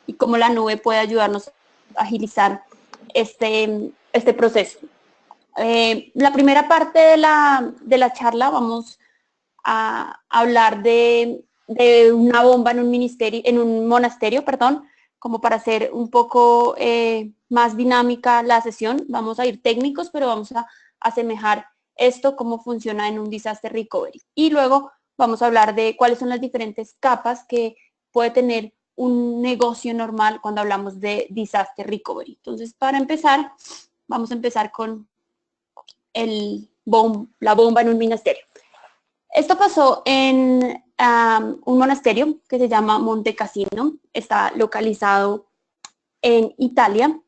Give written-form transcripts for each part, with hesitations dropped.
y cómo la nube puede ayudarnos a agilizar este proceso. La primera parte de la charla vamos a hablar de una bomba en un monasterio, perdón, como para hacer un poco más dinámica la sesión. Vamos a ir técnicos, pero vamos a asemejar esto, cómo funciona en un disaster recovery. Y luego vamos a hablar de cuáles son las diferentes capas que puede tener un negocio normal cuando hablamos de disaster recovery. Entonces, para empezar, vamos a empezar con la bomba en un monasterio. Esto pasó en un monasterio que se llama Monte Cassino, está localizado en Italia.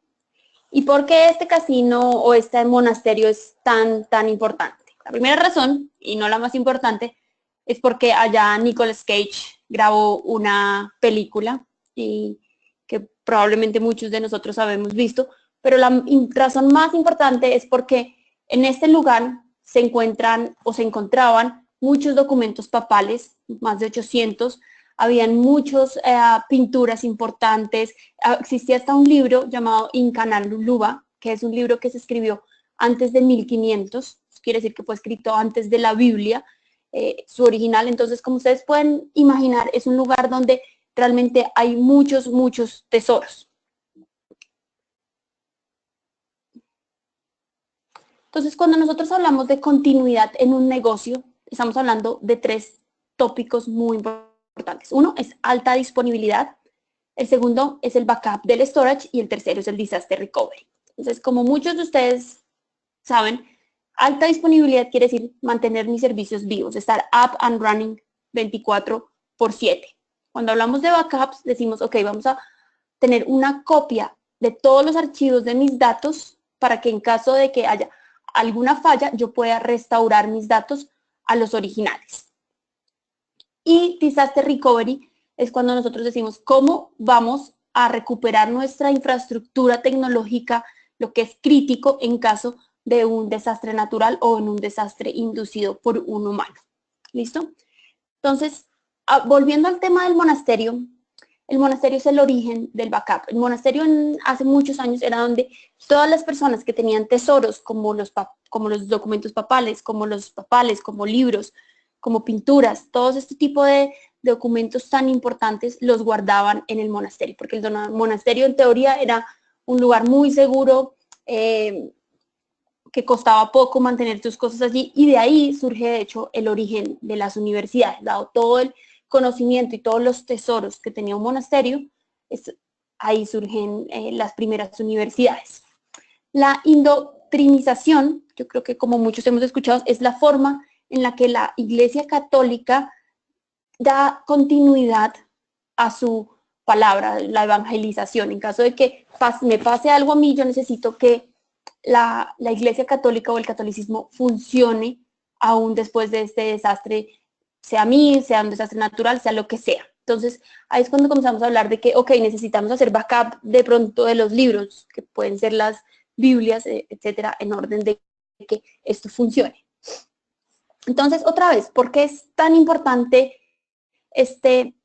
¿Y por qué este casino o este monasterio es tan importante? La primera razón, y no la más importante, es porque allá Nicolas Cage grabó una película y que probablemente muchos de nosotros habemos visto, pero la razón más importante es porque en este lugar se encuentran o se encontraban muchos documentos papales, más de 800, habían muchas pinturas importantes, existía hasta un libro llamado Incanaluluba, que es un libro que se escribió antes de 1500, quiere decir que fue escrito antes de la Biblia, su original. Entonces, como ustedes pueden imaginar, es un lugar donde realmente hay muchos tesoros. Entonces, cuando nosotros hablamos de continuidad en un negocio, estamos hablando de 3 tópicos muy importantes. Uno es alta disponibilidad, el segundo es el backup del storage y el tercero es el disaster recovery. Entonces, como muchos de ustedes saben, alta disponibilidad quiere decir mantener mis servicios vivos, estar up and running 24/7. Cuando hablamos de backups, decimos, ok, vamos a tener una copia de todos los archivos de mis datos para que en caso de que haya alguna falla, yo pueda restaurar mis datos a los originales. Y disaster recovery es cuando nosotros decimos cómo vamos a recuperar nuestra infraestructura tecnológica, lo que es crítico en caso de un desastre natural o en un desastre inducido por un humano. ¿Listo? Entonces, volviendo al tema del monasterio, el monasterio es el origen del backup. El monasterio hace muchos años era donde todas las personas que tenían tesoros, como los documentos papales, como libros, como pinturas, todo este tipo de documentos tan importantes los guardaban en el monasterio, porque el monasterio en teoría era un lugar muy seguro, que costaba poco mantener tus cosas allí, y de ahí surge de hecho el origen de las universidades, dado todo el conocimiento y todos los tesoros que tenía un monasterio, ahí surgen las primeras universidades. La indoctrinización, yo creo que como muchos hemos escuchado, es la forma en la que la Iglesia Católica da continuidad a su palabra, la evangelización. En caso de que me pase algo a mí, yo necesito que la Iglesia Católica o el catolicismo funcione aún después de este desastre, sea un desastre natural, sea lo que sea. Entonces, ahí es cuando comenzamos a hablar de que, ok, necesitamos hacer backup de pronto de los libros, que pueden ser las Biblias, etcétera, en orden de que esto funcione. Entonces, otra vez, ¿por qué es tan importante este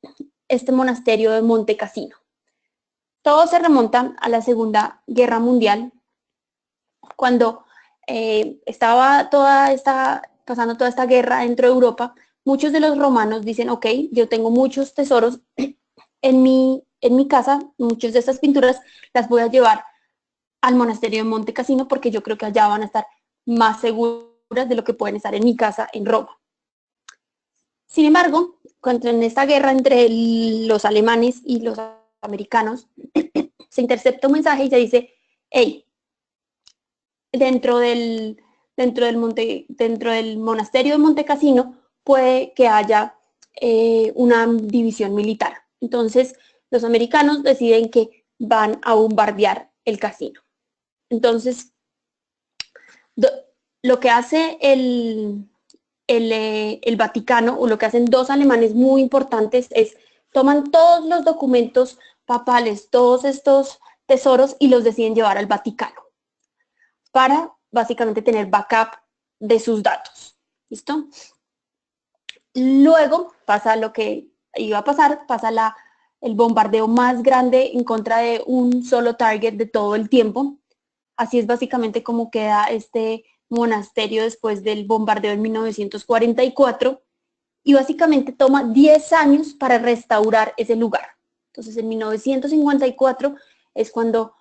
monasterio de Monte Cassino? Todo se remonta a la Segunda Guerra Mundial, cuando estaba pasando toda esta guerra dentro de Europa. Muchos de los romanos dicen, ok, yo tengo muchos tesoros en mi casa, muchas de estas pinturas las voy a llevar al monasterio de Monte Cassino porque yo creo que allá van a estar más seguras de lo que pueden estar en mi casa en Roma. Sin embargo, en esta guerra entre los alemanes y los americanos, se intercepta un mensaje y se dice, hey, dentro del monasterio de Monte Cassino puede que haya una división militar. Entonces, los americanos deciden que van a bombardear el casino. Entonces, lo que hace el Vaticano, o lo que hacen 2 alemanes muy importantes, es toman todos los documentos papales, todos estos tesoros, y los deciden llevar al Vaticano para básicamente tener backup de sus datos. ¿Listo? Luego pasa lo que iba a pasar, pasa el bombardeo más grande en contra de un solo target de todo el tiempo. Así es básicamente como queda este monasterio después del bombardeo en 1944 y básicamente toma 10 años para restaurar ese lugar. Entonces en 1954 es cuando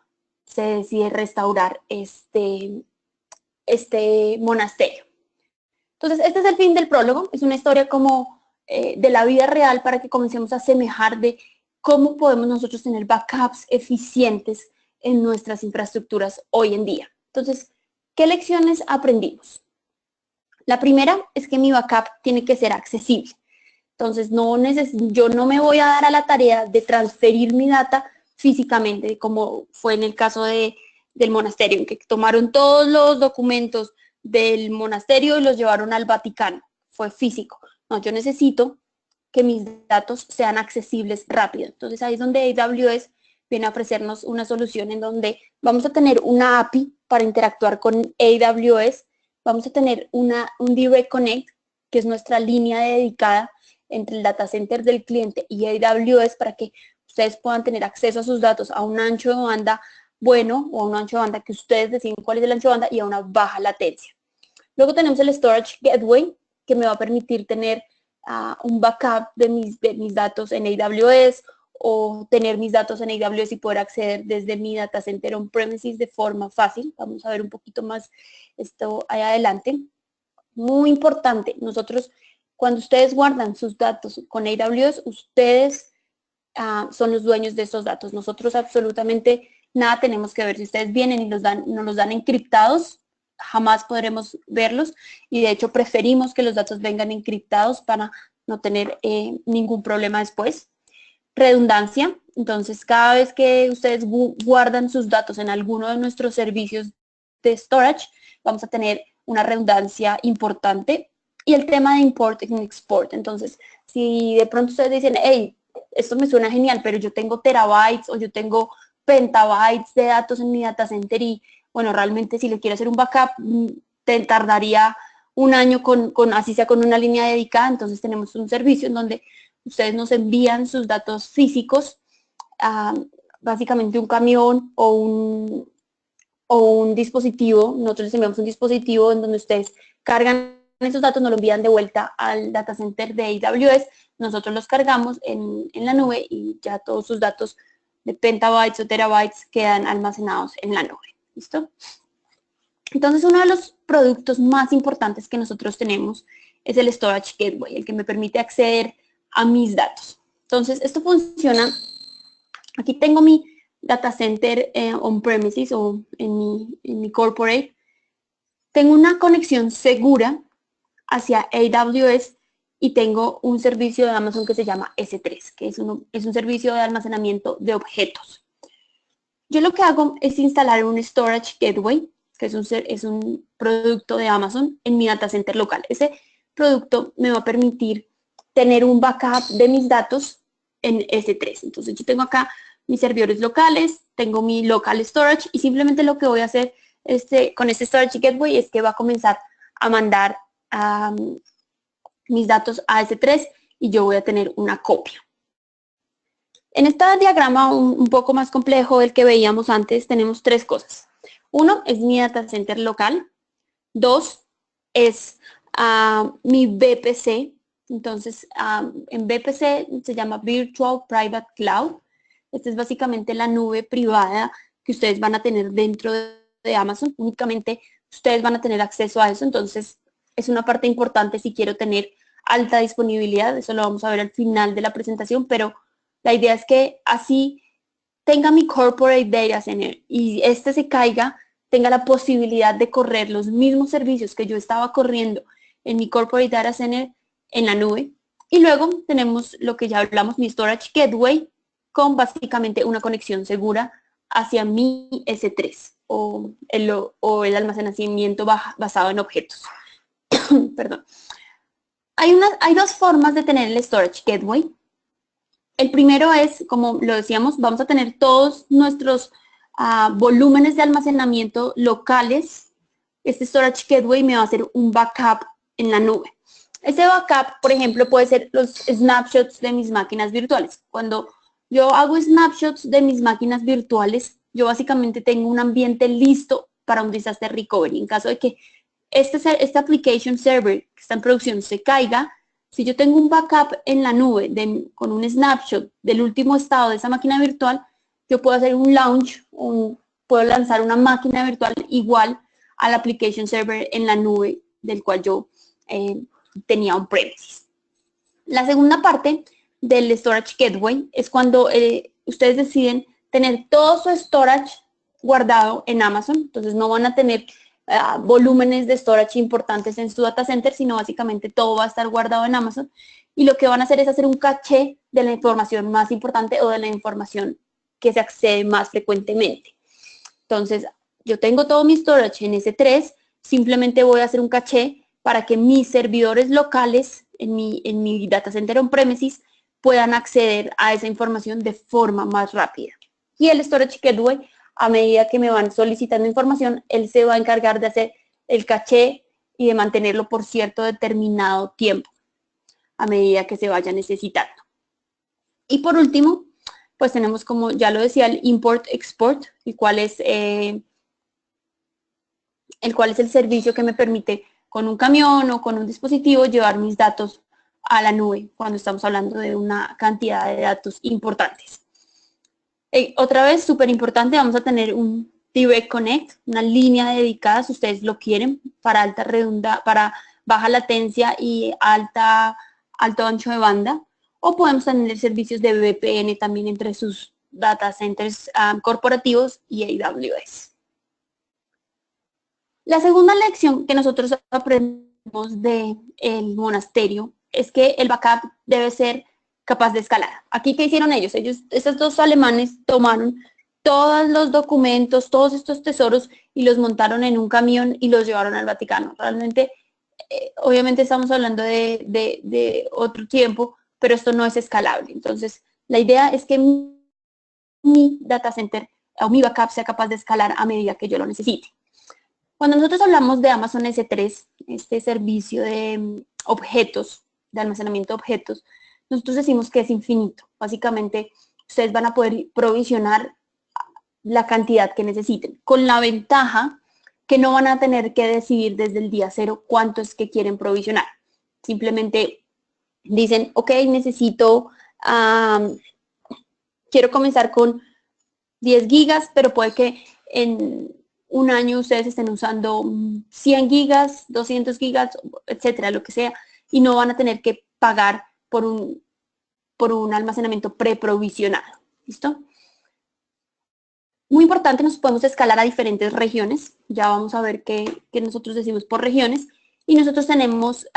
se decide restaurar este monasterio. Entonces este es el fin del prólogo, es una historia como de la vida real para que comencemos a asemejar de cómo podemos nosotros tener backups eficientes en nuestras infraestructuras hoy en día. Entonces, ¿qué lecciones aprendimos? La primera es que mi backup tiene que ser accesible. Entonces, yo no me voy a dar a la tarea de transferir mi data físicamente, como fue en el caso del monasterio, en que tomaron todos los documentos del monasterio y los llevaron al Vaticano. Fue físico. No, yo necesito que mis datos sean accesibles rápido. Entonces, ahí es donde AWS viene a ofrecernos una solución en donde vamos a tener una API para interactuar con AWS, vamos a tener un Direct Connect, que es nuestra línea dedicada entre el data center del cliente y AWS para que ustedes puedan tener acceso a sus datos a un ancho de banda bueno o a un ancho de banda que ustedes deciden cuál es el ancho de banda y a una baja latencia. Luego tenemos el Storage Gateway, que me va a permitir tener un backup de mis datos en AWS o tener mis datos en AWS y poder acceder desde mi data center on-premises de forma fácil. Vamos a ver un poquito más esto ahí adelante. Muy importante, nosotros, cuando ustedes guardan sus datos con AWS, ustedes son los dueños de esos datos. Nosotros absolutamente nada tenemos que ver. Si ustedes vienen y nos los dan encriptados, jamás podremos verlos y de hecho preferimos que los datos vengan encriptados para no tener ningún problema después. Redundancia, entonces cada vez que ustedes guardan sus datos en alguno de nuestros servicios de storage, vamos a tener una redundancia importante. Y el tema de import y export, entonces si de pronto ustedes dicen, hey, esto me suena genial, pero yo tengo terabytes o yo tengo petabytes de datos en mi data center y bueno, realmente si le quiero hacer un backup, te tardaría un año así sea con una línea dedicada. Entonces tenemos un servicio en donde ustedes nos envían sus datos físicos, básicamente un camión o un dispositivo. Nosotros les enviamos un dispositivo en donde ustedes cargan esos datos, nos lo envían de vuelta al data center de AWS, nosotros los cargamos en la nube y ya todos sus datos de petabytes o terabytes quedan almacenados en la nube. ¿Listo? Entonces, uno de los productos más importantes que nosotros tenemos es el Storage Gateway, el que me permite acceder a mis datos. Entonces, esto funciona. Aquí tengo mi data center on-premises o en mi corporate. Tengo una conexión segura hacia AWS y tengo un servicio de Amazon que se llama S3, que es un servicio de almacenamiento de objetos. Yo lo que hago es instalar un Storage Gateway, que es un producto de Amazon en mi data center local. Ese producto me va a permitir tener un backup de mis datos en S3. Entonces yo tengo acá mis servidores locales, tengo mi local storage y simplemente lo que voy a hacer con este Storage Gateway es que va a comenzar a mandar mis datos a S3 y yo voy a tener una copia. En este diagrama un poco más complejo del que veíamos antes, tenemos tres cosas. Uno es mi data center local. Dos es mi VPC. Entonces, en VPC se llama Virtual Private Cloud. Esta es básicamente la nube privada que ustedes van a tener dentro de Amazon. Únicamente ustedes van a tener acceso a eso. Entonces, es una parte importante si quiero tener alta disponibilidad. Eso lo vamos a ver al final de la presentación, pero la idea es que así tenga mi corporate data center y se caiga, tenga la posibilidad de correr los mismos servicios que yo estaba corriendo en mi corporate data center en la nube. Y luego tenemos lo que ya hablamos, mi Storage Gateway, con básicamente una conexión segura hacia mi S3 o el almacenamiento basado en objetos. Perdón. Hay dos formas de tener el Storage Gateway. El primero es, como lo decíamos, vamos a tener todos nuestros volúmenes de almacenamiento locales. Este Storage Gateway me va a hacer un backup en la nube. Ese backup, por ejemplo, puede ser los snapshots de mis máquinas virtuales. Cuando Yo hago snapshots de mis máquinas virtuales. Yo básicamente tengo un ambiente listo para un disaster recovery. En caso de que este application server que está en producción se caiga, si yo tengo un backup en la nube con un snapshot del último estado de esa máquina virtual, yo puedo hacer un launch, puedo lanzar una máquina virtual igual al application server en la nube del cual yo tenía on-premises. La segunda parte del Storage Gateway es cuando ustedes deciden tener todo su storage guardado en Amazon. Entonces no van a tener volúmenes de storage importantes en su data center, sino básicamente todo va a estar guardado en Amazon. Y lo que van a hacer es hacer un caché de la información más importante o de la información que se accede más frecuentemente. Entonces, yo tengo todo mi storage en S3, simplemente voy a hacer un caché para que mis servidores locales en mi data center on-premises puedan acceder a esa información de forma más rápida. Y el Storage Gateway, a medida que me van solicitando información, él se va a encargar de hacer el caché y de mantenerlo por cierto determinado tiempo, a medida que se vaya necesitando. Y por último, pues tenemos, como ya lo decía, el Import-Export, el cual es el servicio que me permite con un camión o con un dispositivo llevar mis datos a la nube cuando estamos hablando de una cantidad de datos importantes. Otra vez, súper importante, vamos a tener un Direct Connect, una línea dedicada, si ustedes lo quieren, para para baja latencia y alto ancho de banda, o podemos tener servicios de VPN también entre sus data centers corporativos y AWS. La segunda lección que nosotros aprendemos del monasterio es que el backup debe ser capaz de escalar. Aquí, ¿qué hicieron ellos? Estos dos alemanes tomaron todos los documentos, todos estos tesoros y los montaron en un camión y los llevaron al Vaticano. Realmente, obviamente estamos hablando de otro tiempo, pero esto no es escalable. Entonces, la idea es que mi data center o mi backup sea capaz de escalar a medida que yo lo necesite. Cuando nosotros hablamos de Amazon S3, este servicio de objetos, de almacenamiento de objetos, nosotros decimos que es infinito. Básicamente, ustedes van a poder provisionar la cantidad que necesiten, con la ventaja que no van a tener que decidir desde el día cero cuánto es que quieren provisionar. Simplemente dicen, ok, quiero comenzar con 10 gigas, pero puede que en un año ustedes estén usando 100 gigas, 200 gigas, etcétera, lo que sea, y no van a tener que pagar por un almacenamiento preprovisionado. ¿Listo? Muy importante, nos podemos escalar a diferentes regiones. Ya vamos a ver qué nosotros decimos por regiones. Y nosotros tenemos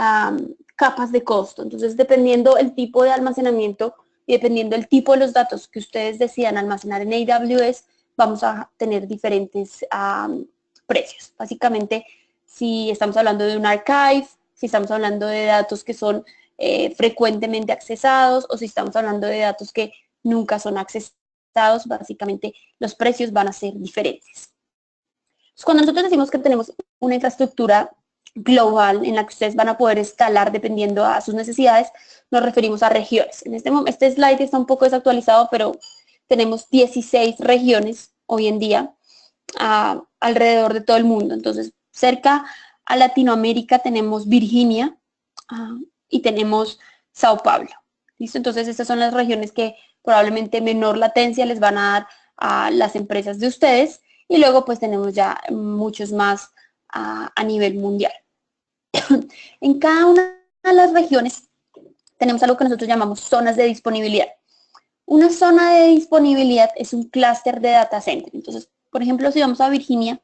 capas de costo. Entonces, dependiendo el tipo de almacenamiento y dependiendo el tipo de los datos que ustedes decidan almacenar en AWS, vamos a tener diferentes precios. Básicamente, si estamos hablando de un archive, si estamos hablando de datos que son frecuentemente accesados o si estamos hablando de datos que nunca son accesados, básicamente los precios van a ser diferentes. Entonces, cuando nosotros decimos que tenemos una infraestructura global en la que ustedes van a poder escalar dependiendo a sus necesidades, nos referimos a regiones. En este slide está un poco desactualizado, pero tenemos 16 regiones hoy en día alrededor de todo el mundo. Entonces, cerca a Latinoamérica tenemos Virginia y tenemos Sao Paulo. ¿Listo? Entonces, estas son las regiones que probablemente menor latencia les van a dar a las empresas de ustedes. Y luego, pues, tenemos ya muchos más a nivel mundial. En cada una de las regiones tenemos algo que nosotros llamamos zonas de disponibilidad. Una zona de disponibilidad es un clúster de data center. Entonces, por ejemplo, si vamos a Virginia,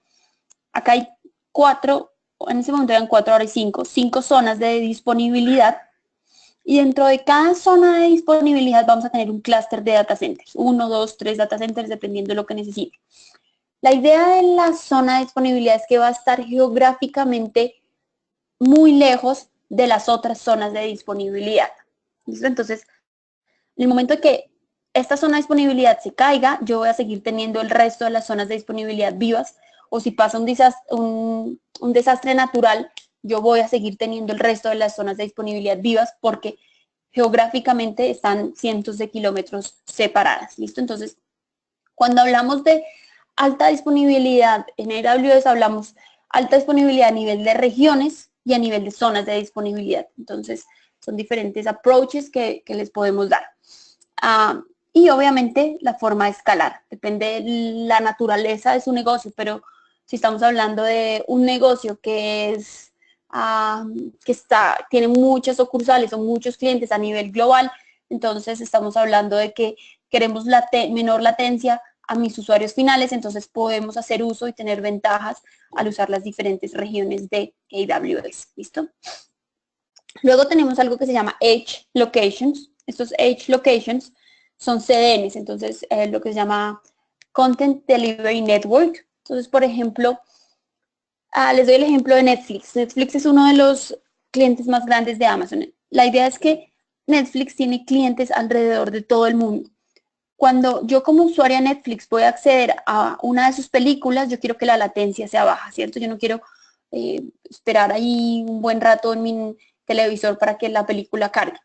acá hay 4, en ese momento eran 4, ahora hay 5 zonas de disponibilidad. Y dentro de cada zona de disponibilidad vamos a tener un clúster de data centers. 1, 2, 3 data centers, dependiendo de lo que necesite. La idea de la zona de disponibilidad es que va a estar geográficamente muy lejos de las otras zonas de disponibilidad. ¿Listo? Entonces, en el momento que esta zona de disponibilidad se caiga, yo voy a seguir teniendo el resto de las zonas de disponibilidad vivas, o si pasa un desastre natural, yo voy a seguir teniendo el resto de las zonas de disponibilidad vivas, porque geográficamente están cientos de kilómetros separadas, ¿listo? Entonces, cuando hablamos de alta disponibilidad en AWS, hablamos alta disponibilidad a nivel de regiones y a nivel de zonas de disponibilidad. Entonces, son diferentes approaches que les podemos dar. Y obviamente la forma de escalar, depende de la naturaleza de su negocio, pero si estamos hablando de un negocio que es tiene muchas sucursales o muchos clientes a nivel global, entonces estamos hablando de que queremos menor latencia a mis usuarios finales, entonces podemos hacer uso y tener ventajas al usar las diferentes regiones de AWS, ¿listo? Luego tenemos algo que se llama Edge Locations. Estos Edge Locations son CDNs, entonces lo que se llama Content Delivery Network. Entonces, por ejemplo, les doy el ejemplo de Netflix. Netflix es uno de los clientes más grandes de Amazon. La idea es que Netflix tiene clientes alrededor de todo el mundo. Cuando yo como usuaria de Netflix voy a acceder a una de sus películas, yo quiero que la latencia sea baja, ¿cierto? Yo no quiero esperar ahí un buen rato en mi televisor para que la película cargue.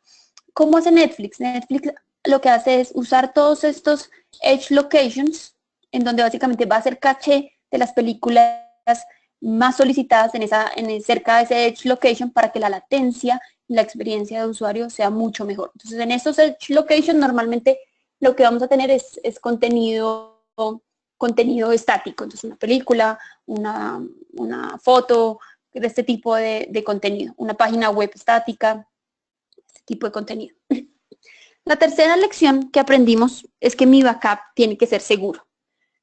¿Cómo hace Netflix? Netflix lo que hace es usar todos estos Edge Locations, en donde básicamente va a hacer caché de las películas más solicitadas cerca de ese Edge Location para que la latencia y la experiencia de usuario sea mucho mejor. Entonces, en estos Edge Locations normalmente lo que vamos a tener es contenido estático, entonces una película, una foto, de este tipo de contenido, una página web estática, este tipo de contenido. La tercera lección que aprendimos es que mi backup tiene que ser seguro.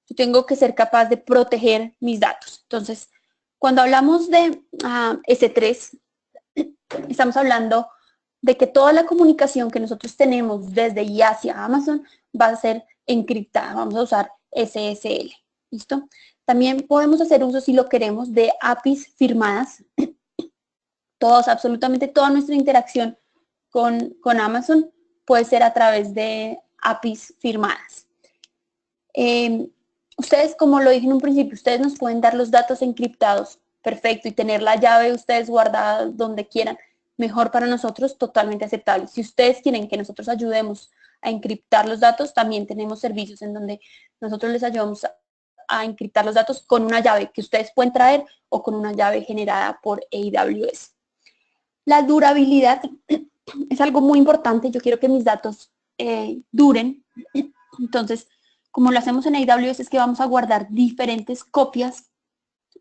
Yo tengo que ser capaz de proteger mis datos. Entonces, cuando hablamos de S3, estamos hablando de que toda la comunicación que nosotros tenemos desde y hacia Amazon va a ser encriptada. Vamos a usar SSL. ¿Listo? También podemos hacer uso, si lo queremos, de APIs firmadas. Absolutamente toda nuestra interacción con Amazon puede ser a través de APIs firmadas. Ustedes, como lo dije en un principio, ustedes nos pueden dar los datos encriptados, perfecto, y tener la llave ustedes guardada donde quieran, mejor para nosotros, totalmente aceptable. Si ustedes quieren que nosotros ayudemos a encriptar los datos, también tenemos servicios en donde nosotros les ayudamos a encriptar los datos con una llave que ustedes pueden traer o con una llave generada por AWS. La durabilidad es algo muy importante. Yo quiero que mis datos duren. Entonces, como lo hacemos en AWS, es que vamos a guardar diferentes copias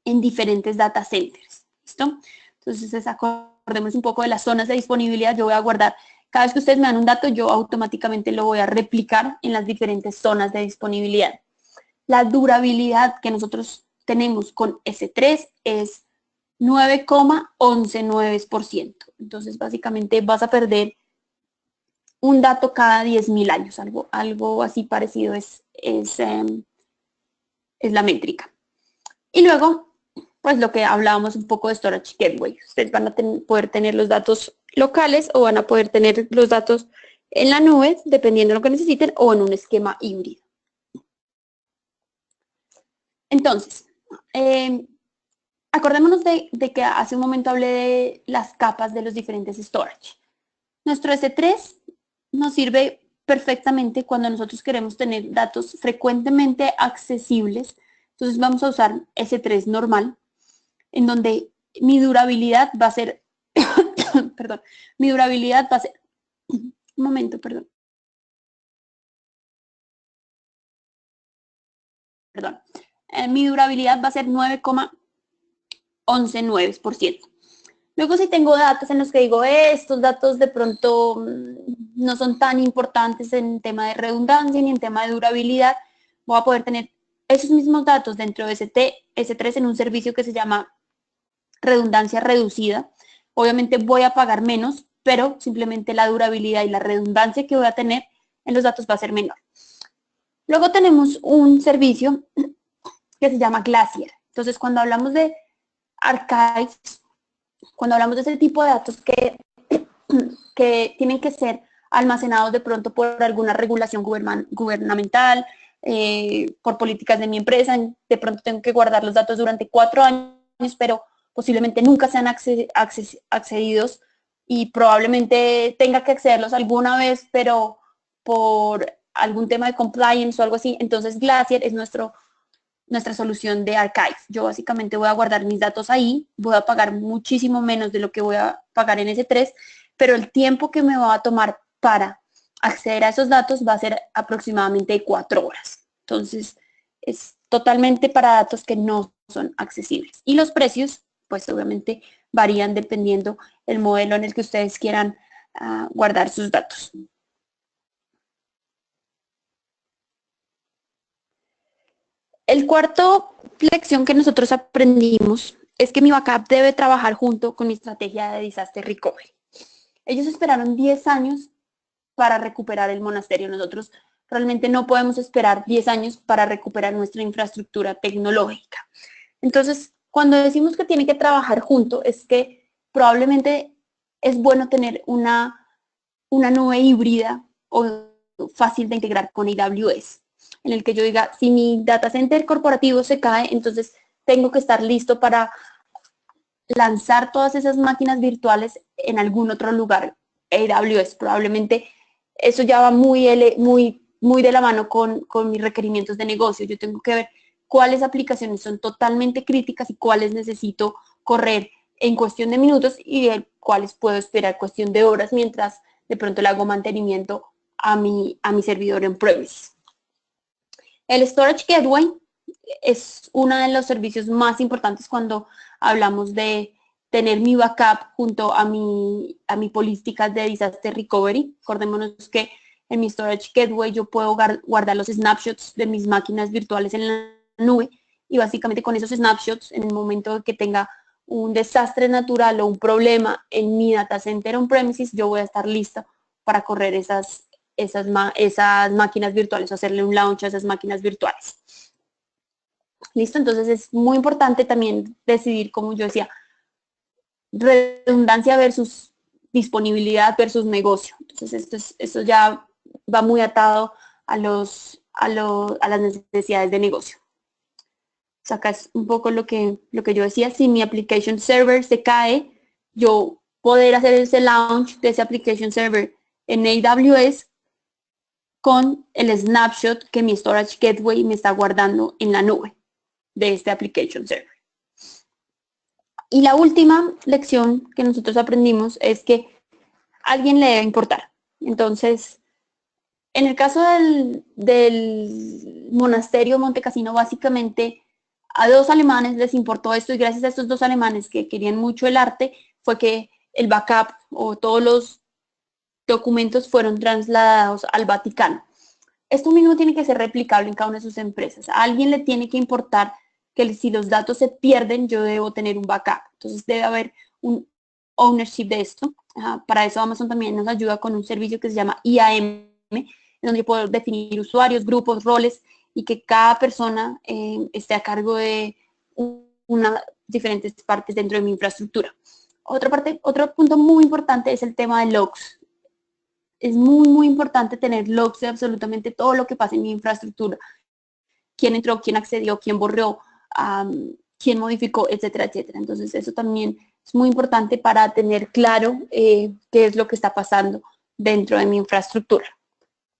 en diferentes data centers. ¿Listo? Entonces, acordemos un poco de las zonas de disponibilidad. Yo voy a guardar, cada vez que ustedes me dan un dato, yo automáticamente lo voy a replicar en las diferentes zonas de disponibilidad. La durabilidad que nosotros tenemos con S3 es 9,119%. Entonces, básicamente vas a perder un dato cada 10.000 años. Algo así parecido es la métrica. Y luego, pues lo que hablábamos un poco de Storage Gateway. Ustedes van a poder tener los datos locales o van a poder tener los datos en la nube, dependiendo de lo que necesiten, o en un esquema híbrido. Entonces, acordémonos de que hace un momento hablé de las capas de los diferentes storage. Nuestro S3 nos sirve perfectamente cuando nosotros queremos tener datos frecuentemente accesibles. Entonces vamos a usar S3 normal, en donde mi durabilidad va a ser, perdón, mi durabilidad va a ser, un momento, perdón. Mi durabilidad va a ser 9,119%. Luego, si tengo datos en los que digo, estos datos de pronto no son tan importantes en tema de redundancia ni en tema de durabilidad, voy a poder tener esos mismos datos dentro de S3 en un servicio que se llama redundancia reducida. Obviamente voy a pagar menos, pero simplemente la durabilidad y la redundancia que voy a tener en los datos va a ser menor. Luego tenemos un servicio que se llama Glacier. Entonces, cuando hablamos de archives, cuando hablamos de ese tipo de datos que tienen que ser almacenados de pronto por alguna regulación gubernamental, por políticas de mi empresa, de pronto tengo que guardar los datos durante 4 años, pero posiblemente nunca sean accedidos y probablemente tenga que accederlos alguna vez, pero por algún tema de compliance o algo así. Entonces Glacier es nuestra solución de archive. Yo básicamente voy a guardar mis datos ahí, voy a pagar muchísimo menos de lo que voy a pagar en S3, pero el tiempo que me va a tomar para acceder a esos datos va a ser aproximadamente 4 horas. Entonces, es totalmente para datos que no son accesibles. Y los precios, pues obviamente varían dependiendo el modelo en el que ustedes quieran guardar sus datos. El cuarto lección que nosotros aprendimos es que mi backup debe trabajar junto con mi estrategia de disaster recovery. Ellos esperaron 10 años para recuperar el monasterio. Nosotros realmente no podemos esperar 10 años para recuperar nuestra infraestructura tecnológica. Entonces, cuando decimos que tiene que trabajar junto, es que probablemente es bueno tener una nube híbrida o fácil de integrar con AWS, en el que yo diga, si mi data center corporativo se cae, entonces tengo que estar listo para lanzar todas esas máquinas virtuales en algún otro lugar. AWS probablemente eso ya va muy de la mano con mis requerimientos de negocio. Yo tengo que ver cuáles aplicaciones son totalmente críticas y cuáles necesito correr en cuestión de minutos y cuáles puedo esperar cuestión de horas mientras de pronto le hago mantenimiento a mi servidor en premises. El Storage Gateway es uno de los servicios más importantes cuando hablamos de tener mi backup junto a mi política de disaster recovery. Acordémonos que en mi Storage Gateway yo puedo guardar los snapshots de mis máquinas virtuales en la nube y básicamente con esos snapshots, en el momento que tenga un desastre natural o un problema en mi data center on-premises, yo voy a estar lista para correr esas máquinas virtuales o hacerle un launch a esas máquinas virtuales. ¿Listo? Entonces es muy importante también decidir, como yo decía, redundancia versus disponibilidad versus negocio. Entonces esto ya va muy atado a las necesidades de negocio. O sea, acá es un poco lo que yo decía, si mi application server se cae, yo poder hacer ese launch de ese application server en AWS con el snapshot que mi Storage Gateway me está guardando en la nube de este application server. Y la última lección que nosotros aprendimos es que a alguien le debe importar. Entonces, en el caso del monasterio Monte Cassino, básicamente a 2 alemanes les importó esto y gracias a estos 2 alemanes que querían mucho el arte, fue que el backup o todos los documentos fueron trasladados al Vaticano. Esto mismo tiene que ser replicable en cada una de sus empresas. A alguien le tiene que importar que si los datos se pierden, yo debo tener un backup. Entonces debe haber un ownership de esto. Para eso Amazon también nos ayuda con un servicio que se llama IAM, en donde yo puedo definir usuarios, grupos, roles y que cada persona esté a cargo de diferentes partes dentro de mi infraestructura. Otro punto muy importante es el tema de logs. Es muy importante tener logs de absolutamente todo lo que pasa en mi infraestructura. Quién entró, quién accedió, quién borró, quién modificó, etcétera, etcétera. Entonces, eso también es muy importante para tener claro qué es lo que está pasando dentro de mi infraestructura.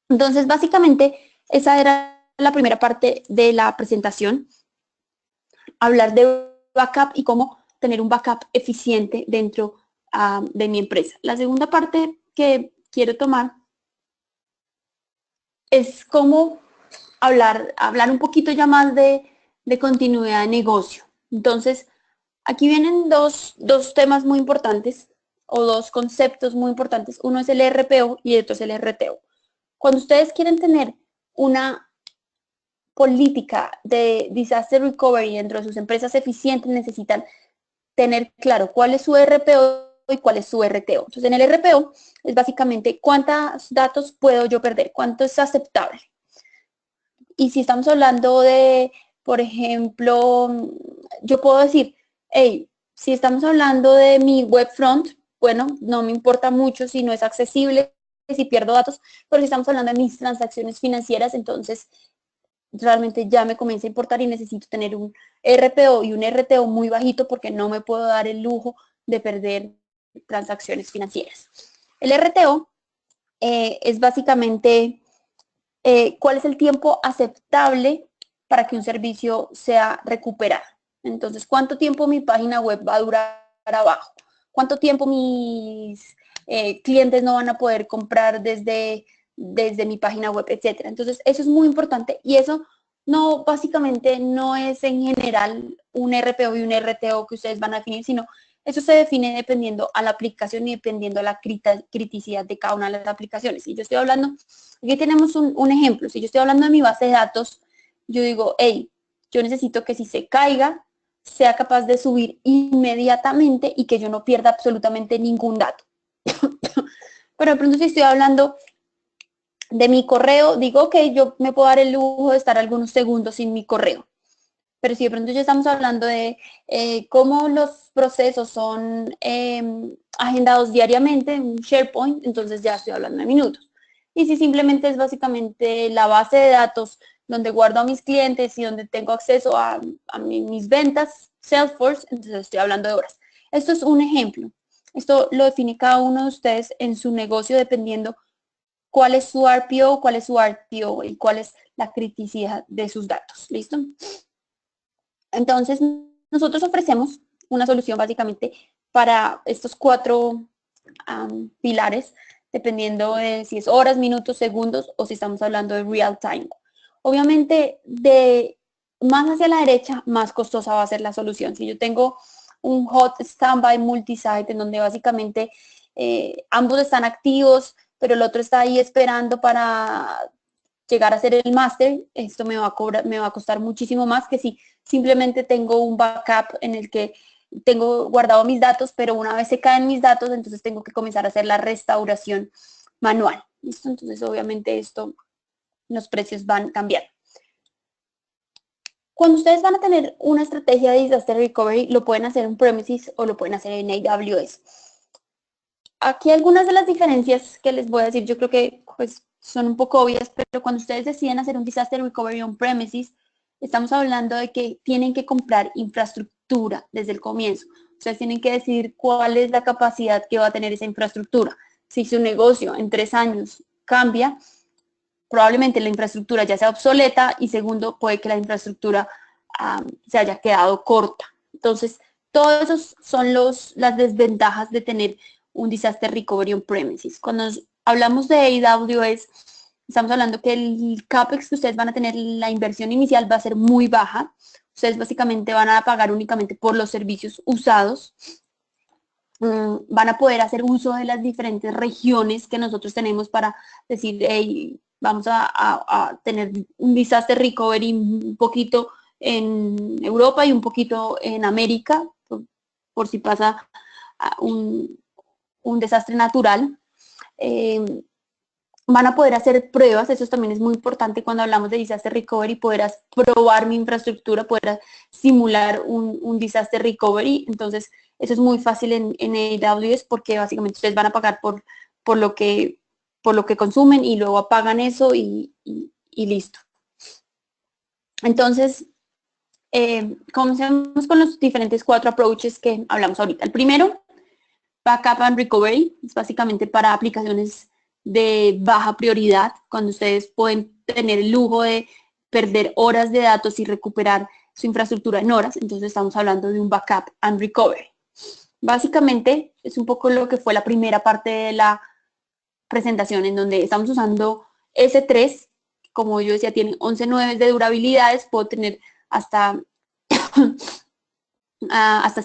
Entonces, básicamente, esa era la primera parte de la presentación. Hablar de backup y cómo tener un backup eficiente dentro de mi empresa. La segunda parte que quiero tomar es cómo hablar un poquito ya más de continuidad de negocio. Entonces, aquí vienen dos temas muy importantes o 2 conceptos muy importantes. Uno es el RPO y el otro es el RTO. Cuando ustedes quieren tener una política de disaster recovery dentro de sus empresas eficientes, necesitan tener claro cuál es su RPO y cuál es su RTO. Entonces, en el RPO es básicamente cuántos datos puedo yo perder, cuánto es aceptable. Y si estamos hablando de, por ejemplo, yo puedo decir, hey, si estamos hablando de mi web front, bueno, no me importa mucho si no es accesible, si pierdo datos, pero si estamos hablando de mis transacciones financieras, entonces realmente ya me comienza a importar y necesito tener un RPO y un RTO muy bajito porque no me puedo dar el lujo de perder transacciones financieras. El RTO es básicamente cuál es el tiempo aceptable para que un servicio sea recuperado. Entonces, ¿cuánto tiempo mi página web va a durar abajo? ¿Cuánto tiempo mis clientes no van a poder comprar desde mi página web, etcétera? Entonces, eso es muy importante y eso no, básicamente no es en general un RPO y un RTO que ustedes van a definir, sino eso se define dependiendo a la aplicación y dependiendo a la criticidad de cada una de las aplicaciones. Si yo estoy hablando, aquí tenemos un ejemplo, si yo estoy hablando de mi base de datos, yo digo, hey, yo necesito que si se caiga, sea capaz de subir inmediatamente y que yo no pierda absolutamente ningún dato. Pero de pronto si estoy hablando de mi correo, digo, ok, yo me puedo dar el lujo de estar algunos segundos sin mi correo. Pero si de pronto ya estamos hablando de cómo los procesos son agendados diariamente en SharePoint, entonces ya estoy hablando de minutos. Y si simplemente es básicamente la base de datos donde guardo a mis clientes y donde tengo acceso a mis ventas, Salesforce, entonces estoy hablando de horas. Esto es un ejemplo. Esto lo define cada uno de ustedes en su negocio dependiendo cuál es su RPO, cuál es su RTO y cuál es la criticidad de sus datos. ¿Listo? Entonces, nosotros ofrecemos una solución básicamente para estos 4 pilares, dependiendo de si es horas, minutos, segundos o si estamos hablando de real time. Obviamente, de más hacia la derecha, más costosa va a ser la solución. Si yo tengo un hot standby multisite en donde básicamente ambos están activos, pero el otro está ahí esperando para llegar a hacer el máster, esto me va a costar muchísimo más que si simplemente tengo un backup en el que tengo guardado mis datos, pero una vez se caen mis datos, entonces tengo que comenzar a hacer la restauración manual. ¿Listo? Entonces, obviamente, los precios van cambiando. Cuando ustedes van a tener una estrategia de disaster recovery, lo pueden hacer en premises o lo pueden hacer en AWS. Aquí algunas de las diferencias que les voy a decir, yo creo que pues, son un poco obvias, pero cuando ustedes deciden hacer un disaster recovery on premises, estamos hablando de que tienen que comprar infraestructura desde el comienzo. Ustedes tienen que decidir cuál es la capacidad que va a tener esa infraestructura. Si su negocio en 3 años cambia, probablemente la infraestructura ya sea obsoleta y segundo, puede que la infraestructura se haya quedado corta. Entonces, todas esas son las desventajas de tener un disaster recovery on premises. Cuando hablamos de AWS, estamos hablando que el CAPEX que ustedes van a tener, la inversión inicial va a ser muy baja. Ustedes básicamente van a pagar únicamente por los servicios usados. Van a poder hacer uso de las diferentes regiones que nosotros tenemos para decir, hey, vamos a tener un disaster recovery un poquito en Europa y un poquito en América, por si pasa un desastre natural. Van a poder hacer pruebas, eso también es muy importante cuando hablamos de disaster recovery, poder probar mi infraestructura, poder simular un disaster recovery. Entonces, eso es muy fácil en AWS porque básicamente ustedes van a pagar por lo que consumen y luego apagan eso y listo. Entonces, comencemos con los diferentes 4 approaches que hablamos ahorita. El primero, backup and recovery, es básicamente para aplicaciones de baja prioridad, cuando ustedes pueden tener el lujo de perder horas de datos y recuperar su infraestructura en horas. Entonces estamos hablando de un backup and recovery. Básicamente es un poco lo que fue la primera parte de la presentación, en donde estamos usando S3, como yo decía, tiene 11.9 de durabilidades, puedo tener hasta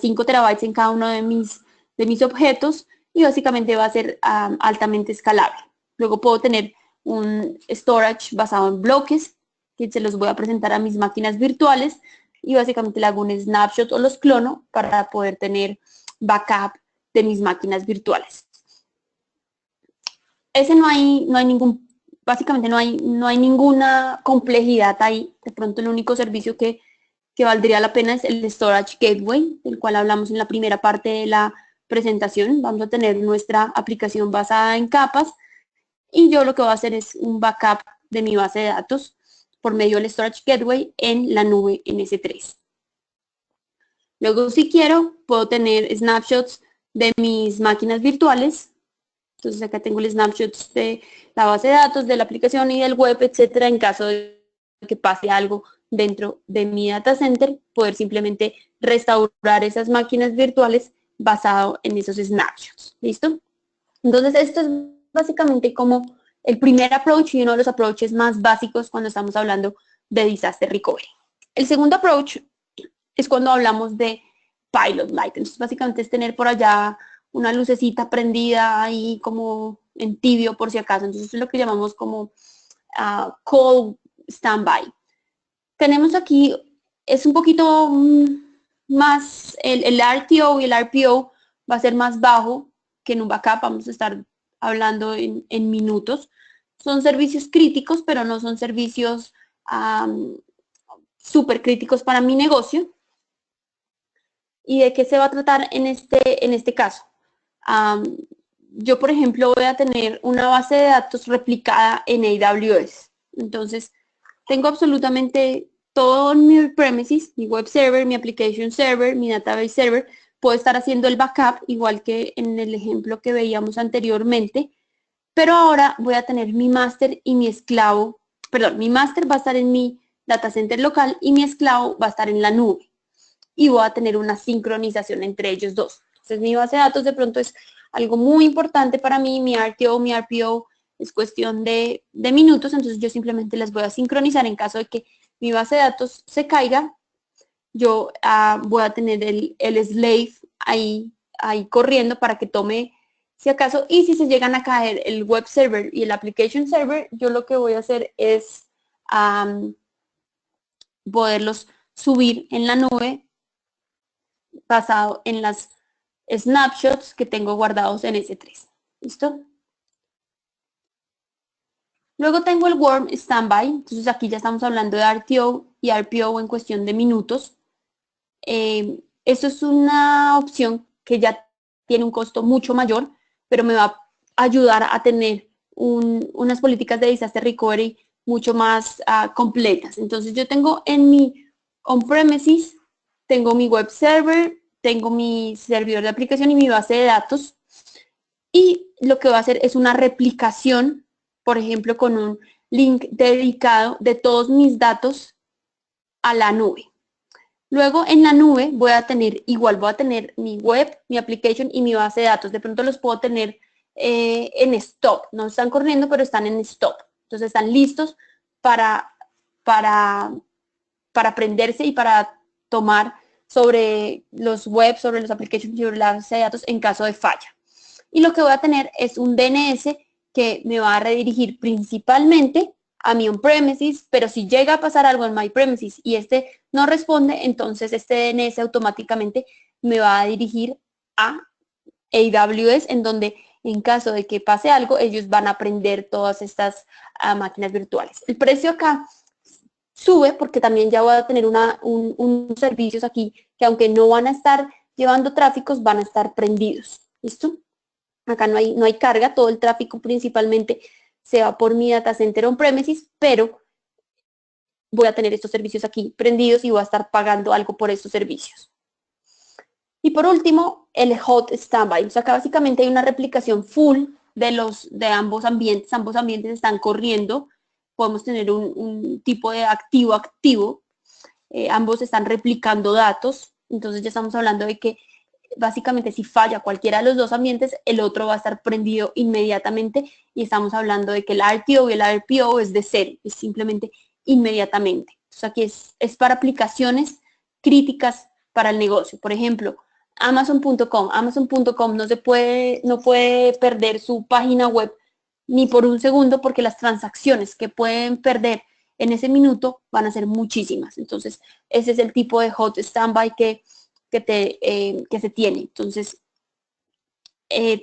5 terabytes en cada uno de mis objetos y básicamente va a ser altamente escalable. Luego puedo tener un storage basado en bloques que se los voy a presentar a mis máquinas virtuales y básicamente le hago un snapshot o los clono para poder tener backup de mis máquinas virtuales. Ese no hay ningún, básicamente no hay ninguna complejidad ahí. De pronto el único servicio que valdría la pena es el Storage Gateway, del cual hablamos en la primera parte de la presentación. Vamos a tener nuestra aplicación basada en capas y yo lo que voy a hacer es un backup de mi base de datos por medio del Storage Gateway en la nube en S3. Luego, si quiero, puedo tener snapshots de mis máquinas virtuales. Entonces acá tengo el snapshot de la base de datos, de la aplicación y del web, etcétera, en caso de que pase algo dentro de mi data center, poder simplemente restaurar esas máquinas virtuales basado en esos snapshots. ¿Listo? Entonces esto es básicamente como el primer approach y uno de los approaches más básicos cuando estamos hablando de disaster recovery. El segundo approach es cuando hablamos de pilot light. Entonces básicamente es tener por allá una lucecita prendida ahí como en tibio por si acaso. Entonces es lo que llamamos como cold standby. Tenemos aquí, es un poquito más, el RTO y el RPO va a ser más bajo que en un backup, vamos a estar hablando en minutos. Son servicios críticos, pero no son servicios súper críticos para mi negocio. ¿Y de qué se va a tratar en este caso? Yo, por ejemplo, voy a tener una base de datos replicada en AWS. Entonces, tengo absolutamente todo en mi premises, mi web server, mi application server, mi database server. Puedo estar haciendo el backup, igual que en el ejemplo que veíamos anteriormente. Pero ahora voy a tener mi máster y mi esclavo. Perdón, mi máster va a estar en mi data center local y mi esclavo va a estar en la nube. Y voy a tener una sincronización entre ellos dos. Entonces, mi base de datos de pronto es algo muy importante para mí, mi RTO, mi RPO es cuestión de minutos, entonces yo simplemente las voy a sincronizar en caso de que mi base de datos se caiga, yo voy a tener el slave ahí corriendo para que tome, si acaso, y si se llegan a caer el web server y el application server, yo lo que voy a hacer es poderlos subir en la nube basado en las snapshots que tengo guardados en S3. ¿Listo? Luego tengo el warm standby. Entonces aquí ya estamos hablando de RTO y RPO en cuestión de minutos. Esto es una opción que ya tiene un costo mucho mayor, pero me va a ayudar a tener unas políticas de disaster recovery mucho más completas. Entonces yo tengo en mi on-premises, tengo mi web server, tengo mi servidor de aplicación y mi base de datos. Y lo que va a hacer es una replicación, por ejemplo, con un link dedicado de todos mis datos a la nube. Luego en la nube voy a tener mi web, mi application y mi base de datos. De pronto los puedo tener en stop. No están corriendo, pero están en stop. Entonces están listos para prenderse y para tomar sobre los webs, sobre los applications y sobre la base de datos en caso de falla. Y lo que voy a tener es un DNS que me va a redirigir principalmente a mi on-premises, pero si llega a pasar algo en my premises y este no responde, entonces este DNS automáticamente me va a dirigir a AWS, en donde en caso de que pase algo, ellos van a prender todas estas máquinas virtuales. El precio acá sube porque también ya voy a tener unos servicios aquí que aunque no van a estar llevando tráficos, van a estar prendidos. ¿Listo? Acá no hay carga, todo el tráfico principalmente se va por mi data center on-premises, pero voy a tener estos servicios aquí prendidos y voy a estar pagando algo por estos servicios. Y por último, el hot standby. O sea, acá básicamente hay una replicación full de ambos ambientes. Ambos ambientes están corriendo. Podemos tener un tipo de activo-activo. Ambos están replicando datos. Entonces ya estamos hablando de que básicamente si falla cualquiera de los dos ambientes, el otro va a estar prendido inmediatamente y estamos hablando de que el RTO y el RPO es de cero, es simplemente inmediatamente. Entonces aquí es para aplicaciones críticas para el negocio. Por ejemplo, Amazon.com. Amazon.com no puede perder su página web ni por un segundo porque las transacciones que pueden perder en ese minuto van a ser muchísimas. Entonces, ese es el tipo de hot standby que se tiene. Entonces,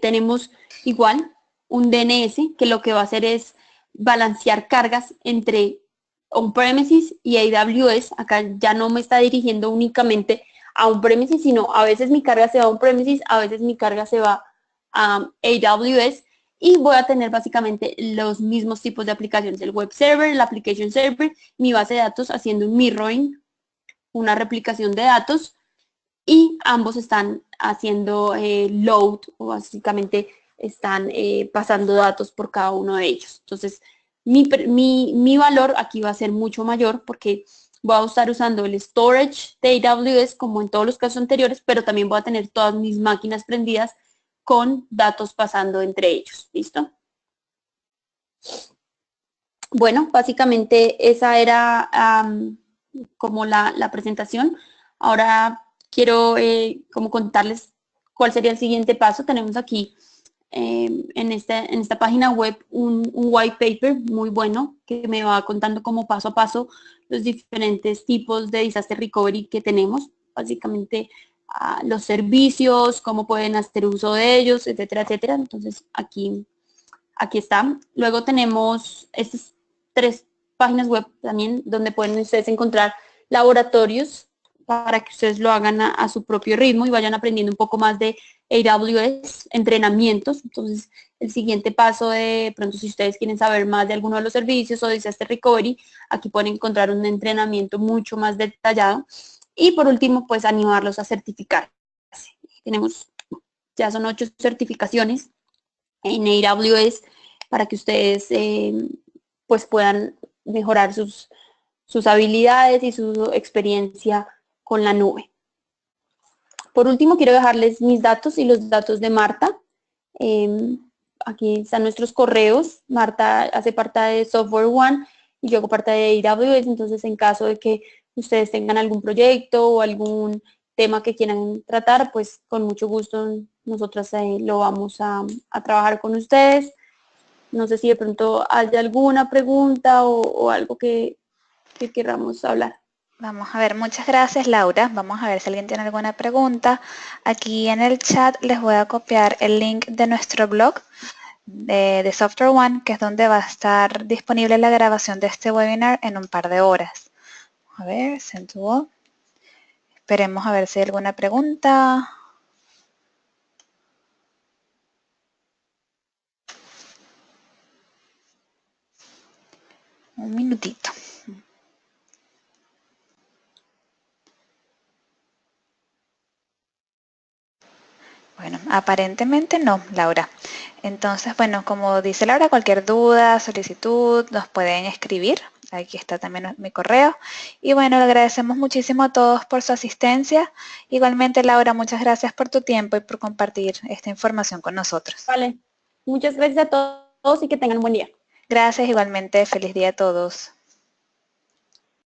tenemos igual un DNS que lo que va a hacer es balancear cargas entre on-premises y AWS. Acá ya no me está dirigiendo únicamente a on-premises, sino a veces mi carga se va a on-premises, a veces mi carga se va a AWS y voy a tener básicamente los mismos tipos de aplicaciones, el web server, el application server, mi base de datos haciendo un mirroring, una replicación de datos, y ambos están haciendo load, o básicamente están pasando datos por cada uno de ellos. Entonces, mi valor aquí va a ser mucho mayor porque voy a estar usando el storage de AWS como en todos los casos anteriores, pero también voy a tener todas mis máquinas prendidas con datos pasando entre ellos. ¿Listo? Bueno, básicamente esa era como la presentación. Ahora quiero como contarles cuál sería el siguiente paso. Tenemos aquí en esta página web un white paper muy bueno que me va contando como paso a paso los diferentes tipos de disaster recovery que tenemos. Básicamente los servicios, cómo pueden hacer uso de ellos, etcétera, etcétera. Entonces aquí está. Luego tenemos estas 3 páginas web también donde pueden ustedes encontrar laboratorios para que ustedes lo hagan a su propio ritmo y vayan aprendiendo un poco más de AWS, entrenamientos. Entonces, el siguiente paso de pronto si ustedes quieren saber más de alguno de los servicios o de Disaster Recovery, aquí pueden encontrar un entrenamiento mucho más detallado. Y por último, pues animarlos a certificar. Tenemos, ya son 8 certificaciones en AWS para que ustedes pues puedan mejorar sus habilidades y su experiencia con la nube. Por último, quiero dejarles mis datos y los datos de Marta. Aquí están nuestros correos. Marta hace parte de Software One y yo hago parte de AWS, entonces en caso de que ustedes tengan algún proyecto o algún tema que quieran tratar, pues con mucho gusto nosotras lo vamos a trabajar con ustedes. No sé si de pronto hay alguna pregunta o algo que queramos hablar. Vamos a ver, muchas gracias Laura. Vamos a ver si alguien tiene alguna pregunta. Aquí en el chat les voy a copiar el link de nuestro blog de Software One, que es donde va a estar disponible la grabación de este webinar en un par de horas. A ver, send to all. Esperemos a ver si hay alguna pregunta. Un minutito. Bueno, aparentemente no, Laura. Entonces, bueno, como dice Laura, cualquier duda, solicitud, nos pueden escribir. Aquí está también mi correo. Y bueno, le agradecemos muchísimo a todos por su asistencia. Igualmente, Laura, muchas gracias por tu tiempo y por compartir esta información con nosotros. Vale. Muchas gracias a todos y que tengan un buen día. Gracias, igualmente. Feliz día a todos.